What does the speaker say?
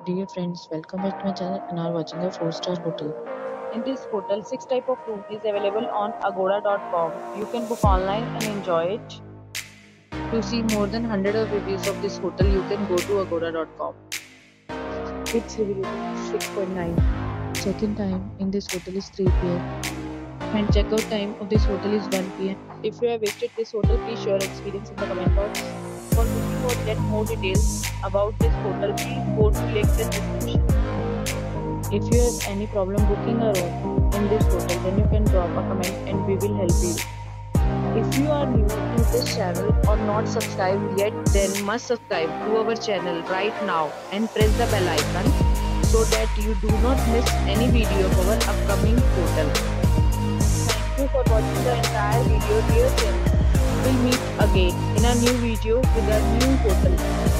Dear friends, welcome back to my channel and are watching a 4-star hotel. In this hotel, 6 type of room is available on agoda.com. You can book online and enjoy it. To see more than 100 of reviews of this hotel, you can go to agoda.com. Its review is 6.9. Check-in time in this hotel is 3 p.m. and check-out time of this hotel is 1 p.m. If you have visited this hotel, please share your experience in the comment box. For booking or get more details about this hotel, please go to link in description. If you have any problem booking a room in this hotel, then you can drop a comment and we will help you. If you are new to this channel or not subscribed yet, then must subscribe to our channel right now and press the bell icon so that you do not miss any video of our upcoming hotel. Thank you for watching the entire video, dear friends. We'll meet again in a new video with a new hotel.